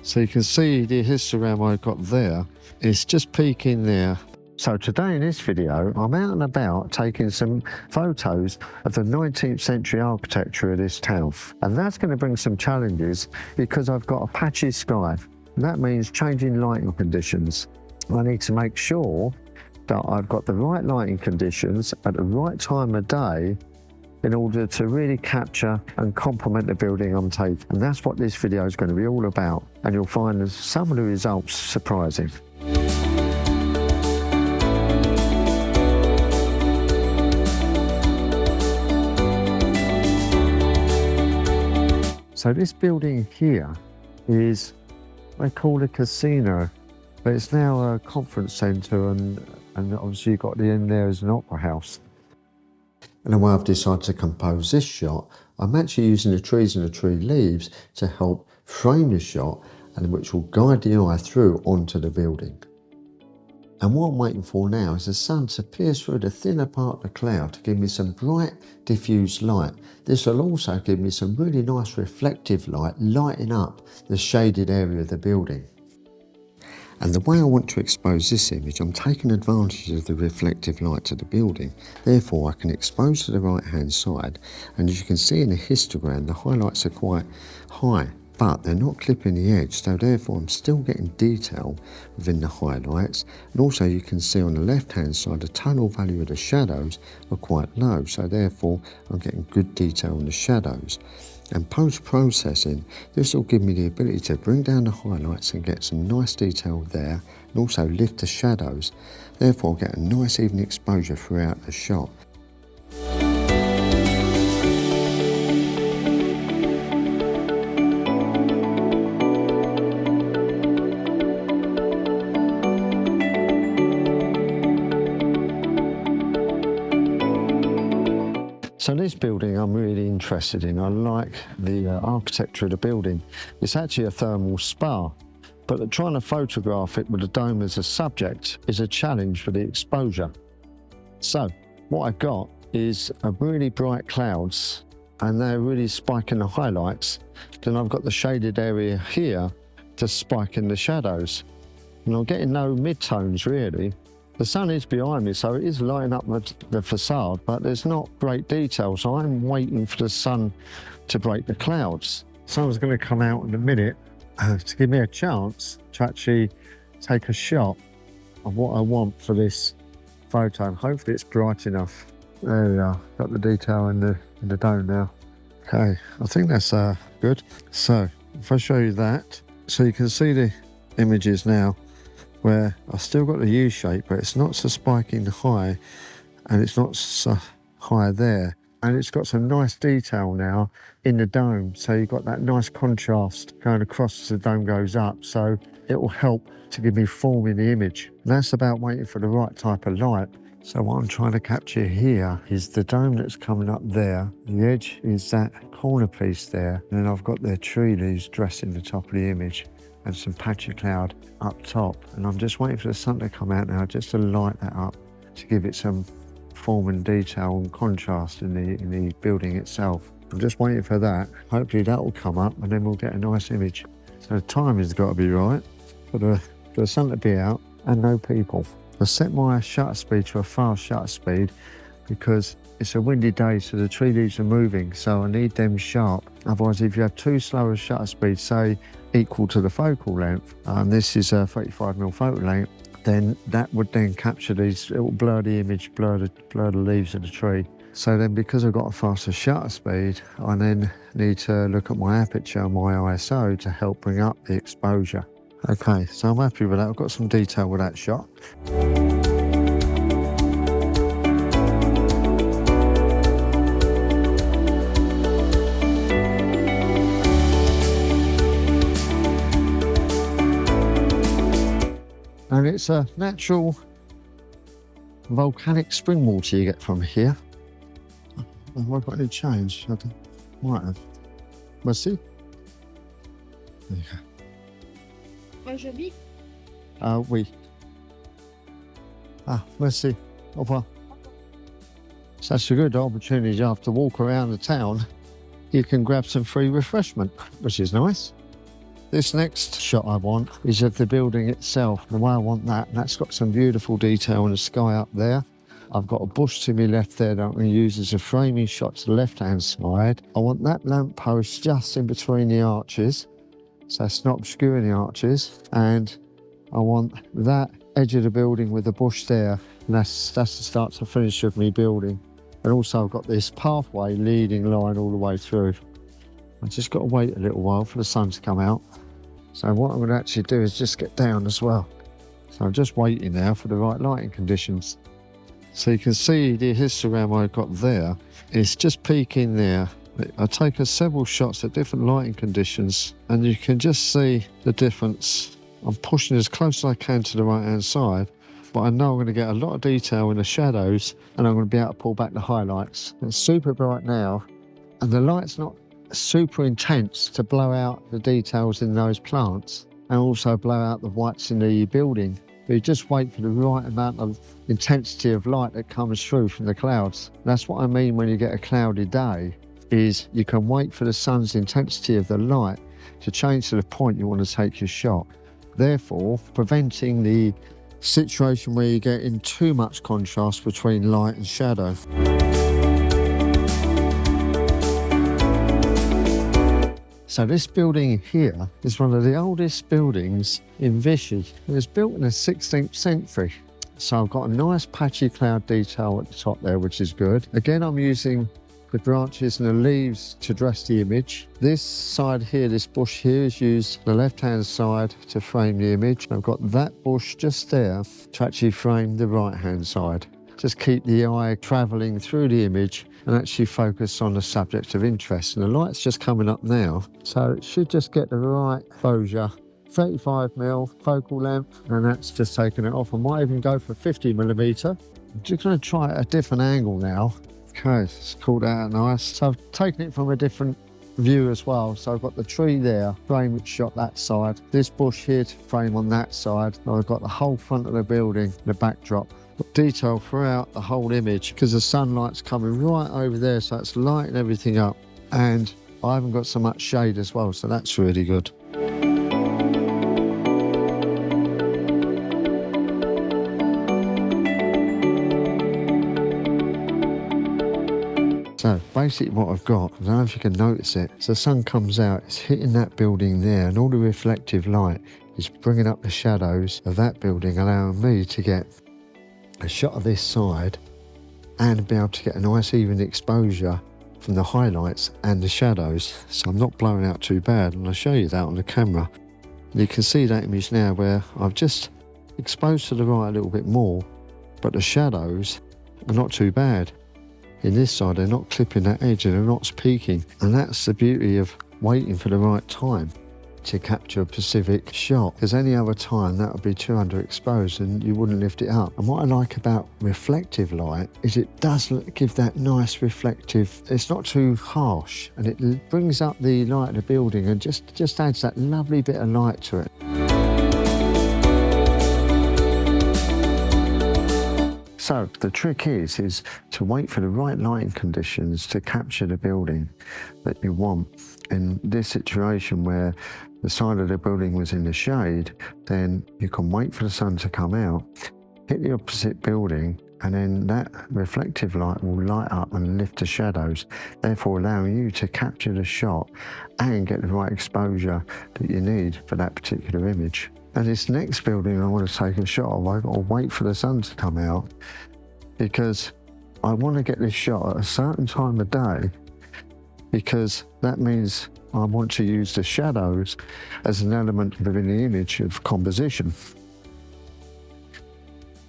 So you can see the histogram I've got there. It's just peeking there. So today in this video, I'm out and about taking some photos of the 19th century architecture of this town. And that's going to bring some challenges because I've got a patchy sky. And that means changing lighting conditions. I need to make sure that I've got the right lighting conditions at the right time of day in order to really capture and complement the building I'm taking. And that's what this video is going to be all about. And you'll find some of the results surprising. So this building here is, they call it a casino, but it's now a conference centre and obviously you've got the end there as an opera house. And the way I've decided to compose this shot, I'm actually using the trees and the tree leaves to help frame the shot and which will guide the eye through onto the building. And what I'm waiting for now is the sun to pierce through the thinner part of the cloud to give me some bright diffused light. This will also give me some really nice reflective light lighting up the shaded area of the building. And the way I want to expose this image, I'm taking advantage of the reflective light to the building. Therefore, I can expose to the right-hand side. And as you can see in the histogram, the highlights are quite high, but they're not clipping the edge. So therefore, I'm still getting detail within the highlights. And also you can see on the left-hand side, the tonal value of the shadows are quite low. So therefore, I'm getting good detail on the shadows. And post-processing, this will give me the ability to bring down the highlights and get some nice detail there, and also lift the shadows. Therefore, I'll get a nice even exposure throughout the shot. So this building I'm really interested in. I like the architecture of the building. It's actually a thermal spa, but trying to photograph it with a dome as a subject is a challenge for the exposure. So what I've got is a really bright clouds and they're really spiking the highlights. Then I've got the shaded area here to spike in the shadows. And I'm getting no mid-tones really. The sun is behind me, so it is lighting up the facade, but there's not great detail, so I'm waiting for the sun to break the clouds. Sun's going to come out in a minute to give me a chance to actually take a shot of what I want for this photo, and hopefully it's bright enough. There we are, got the detail in the dome now. Okay, I think that's good. So if I show you that, so you can see the images now, where I've still got the U shape, but it's not so spiking high and it's not so high there. And it's got some nice detail now in the dome. So you've got that nice contrast going across as the dome goes up. So it will help to give me form in the image. And that's about waiting for the right type of light. So what I'm trying to capture here is the dome that's coming up there. The edge is that corner piece there. And then I've got the tree leaves dressing the top of the image, and some patchy cloud up top. And I'm just waiting for the sun to come out now just to light that up, to give it some form and detail and contrast in the building itself. I'm just waiting for that. Hopefully that will come up and then we'll get a nice image. So the timing's got to be right for the sun to be out and no people. I set my shutter speed to a fast shutter speed because it's a windy day, so the tree leaves are moving, so I need them sharp. Otherwise, if you have too slow a shutter speed, say equal to the focal length, and this is a 35mm focal length, then that would then capture these, it will blur the image, blur the leaves of the tree. So then because I've got a faster shutter speed, I then need to look at my aperture and my ISO to help bring up the exposure. Okay, so I'm happy with that. I've got some detail with that shot. And it's a natural volcanic spring water you get from here. Have I got any change? I might have. Merci. There you go. Aujourd'hui? Oui. Ah, merci. Au revoir. So that's a good opportunity after walk around the town. You can grab some free refreshment, which is nice. This next shot I want is of the building itself, the way I want that, and that's got some beautiful detail in the sky up there. I've got a bush to my left there that I'm going to use as a framing shot to the left-hand side. I want that lamppost just in between the arches, so it's not obscuring the arches, and I want that edge of the building with the bush there, and that's the start to finish of me building. And also I've got this pathway leading line all the way through. I've just got to wait a little while for the sun to come out. So what I'm going to actually do is just get down as well. So I'm just waiting now for the right lighting conditions. So you can see the histogram I've got there. It's just peaking there. I've taken several shots at different lighting conditions, and you can just see the difference. I'm pushing as close as I can to the right hand side, but I know I'm going to get a lot of detail in the shadows, and I'm going to be able to pull back the highlights. It's super bright now, and the light's not super intense to blow out the details in those plants and also blow out the whites in the building. But you just wait for the right amount of intensity of light that comes through from the clouds. That's what I mean when you get a cloudy day, is you can wait for the sun's intensity of the light to change to the point you want to take your shot, therefore preventing the situation where you get in too much contrast between light and shadow. So this building here is one of the oldest buildings in Vichy. It was built in the 16th century. So I've got a nice patchy cloud detail at the top there, which is good. Again, I'm using the branches and the leaves to dress the image. This side here, this bush here, is used the left-hand side to frame the image. I've got that bush just there to actually frame the right-hand side. Just keep the eye travelling through the image and actually focus on the subject of interest. And the light's just coming up now, so it should just get the right exposure. 35mm focal length, and that's just taking it off. I might even go for 50mm. I'm just going to try a different angle now. Okay, it's called out nice. So I've taken it from a different view as well. So I've got the tree there, frame it shot that side. This bush here to frame on that side. And I've got the whole front of the building, the backdrop. Got detail throughout the whole image because the sunlight's coming right over there, so it's lighting everything up. And I haven't got so much shade as well, so that's really good. So basically what I've got, I don't know if you can notice it, as the sun comes out, it's hitting that building there, and all the reflective light is bringing up the shadows of that building, allowing me to get a shot of this side and be able to get a nice even exposure from the highlights and the shadows, so I'm not blowing out too bad. And I'll show you that on the camera. You can see that image now where I've just exposed to the right a little bit more, but the shadows are not too bad. In this side they're not clipping that edge and they're not peaking, and that's the beauty of waiting for the right time to capture a specific shot, because any other time that would be too underexposed and you wouldn't lift it up. And what I like about reflective light is it does give that nice reflective, it's not too harsh, and it brings up the light of the building and just adds that lovely bit of light to it. So the trick is to wait for the right lighting conditions to capture the building that you want. In this situation where the side of the building was in the shade, then you can wait for the sun to come out, hit the opposite building, and then that reflective light will light up and lift the shadows, therefore allowing you to capture the shot and get the right exposure that you need for that particular image. And this next building I want to take a shot of, I've got to wait for the sun to come out because I want to get this shot at a certain time of day, because that means I want to use the shadows as an element within the image of composition.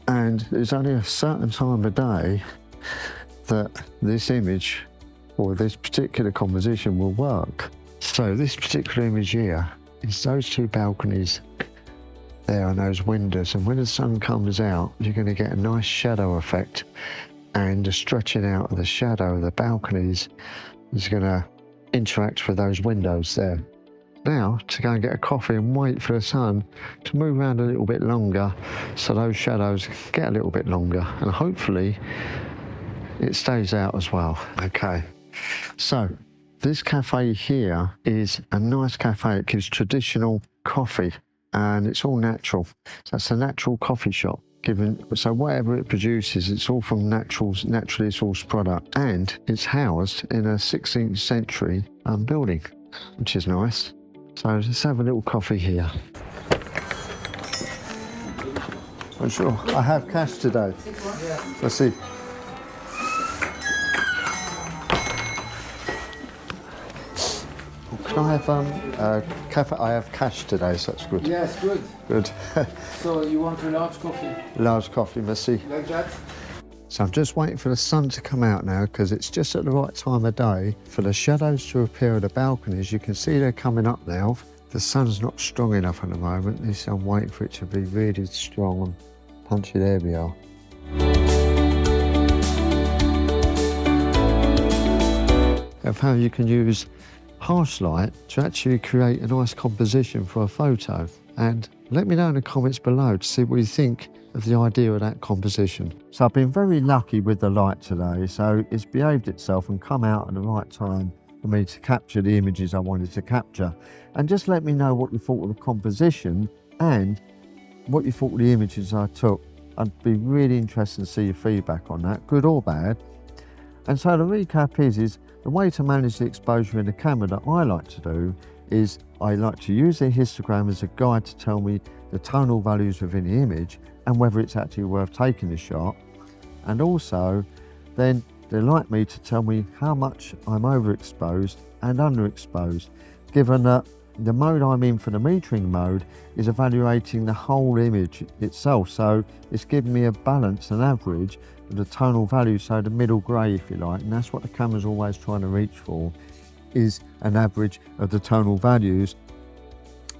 And there's only a certain time of day that this image or this particular composition will work. So this particular image here is those two balconies there and those windows, and when the sun comes out you're going to get a nice shadow effect, and the stretching out of the shadow of the balconies is going to interact with those windows there. Now to go and get a coffee and wait for the sun to move around a little bit longer so those shadows get a little bit longer, and hopefully it stays out as well. Okay, so This cafe here is a nice cafe. It gives traditional coffee and it's all natural. So it's a natural coffee shop. So whatever it produces, it's all from naturally sourced product, and it's housed in a 16th century building, which is nice. So let's have a little coffee here. I'm sure I have cash today. Let's see. Can I have cafe? I have cash today, so that's good. Yes, good. Good. So you want a large coffee? Large coffee, merci. Like that? So I'm just waiting for the sun to come out now, because it's just at the right time of day for the shadows to appear at the balconies. You can see they're coming up now. The sun's not strong enough at the moment. I'm waiting for it to be really strong and punchy. There we are. Of how you can use harsh light to actually create a nice composition for a photo. And let me know in the comments below to see what you think of the idea of that composition. So I've been very lucky with the light today, so it's behaved itself and come out at the right time for me to capture the images I wanted to capture. And just let me know what you thought of the composition and what you thought of the images I took. I'd be really interested to see your feedback on that, good or bad. And so the recap is the way to manage the exposure in the camera that I like to do is I like to use a histogram as a guide to tell me the tonal values within the image and whether it's actually worth taking the shot. And also then they like me to tell me how much I'm overexposed and underexposed, given that the mode I'm in for the metering mode is evaluating the whole image itself. So it's giving me a balance, an average of the tonal value, so the middle grey if you like, and that's what the camera's always trying to reach for, is an average of the tonal values.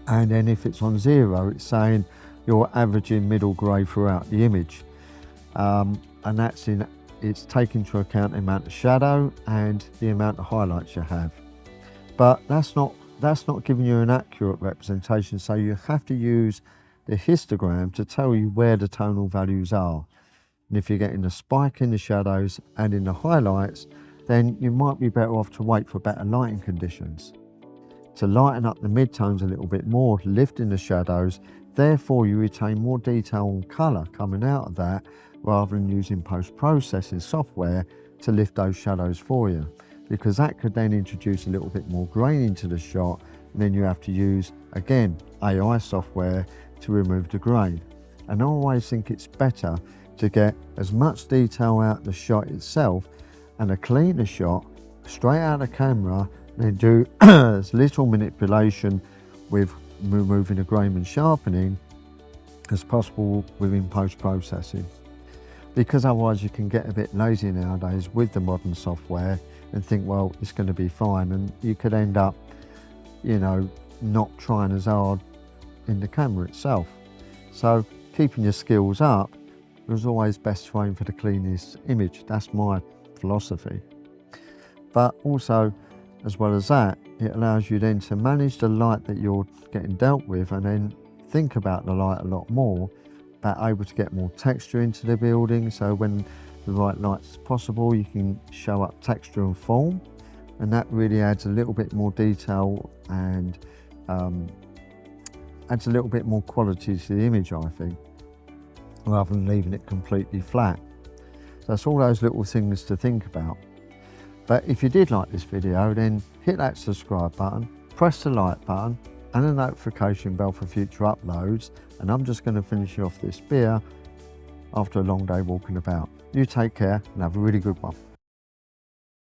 And then if it's on 0, it's saying you're averaging middle grey throughout the image. And it's taking into account the amount of shadow and the amount of highlights you have. But that's not giving you an accurate representation, so you have to use the histogram to tell you where the tonal values are. And if you're getting a spike in the shadows and in the highlights, then you might be better off to wait for better lighting conditions. To lighten up the midtones a little bit more, lifting the shadows, therefore you retain more detail and colour coming out of that, rather than using post-processing software to lift those shadows for you. Because that could then introduce a little bit more grain into the shot, and then you have to use, again, AI software to remove the grain. And I always think it's better to get as much detail out of the shot itself and a cleaner shot straight out of the camera, and then do as little manipulation with removing the grain and sharpening as possible within post-processing. Because otherwise you can get a bit lazy nowadays with the modern software and think, well, it's going to be fine, and you could end up, you know, not trying as hard in the camera itself. So keeping your skills up, it was always best to aim for the cleanest image. That's my philosophy. But also, as well as that, it allows you then to manage the light that you're getting dealt with, and then think about the light a lot more, about able to get more texture into the building. So when the right light's possible, you can show up texture and form, and that really adds a little bit more detail and adds a little bit more quality to the image, I think, rather than leaving it completely flat. So that's all those little things to think about. But if you did like this video, then hit that subscribe button, press the like button and the notification bell for future uploads. And I'm just going to finish off this beer after a long day walking about. You take care and have a really good one.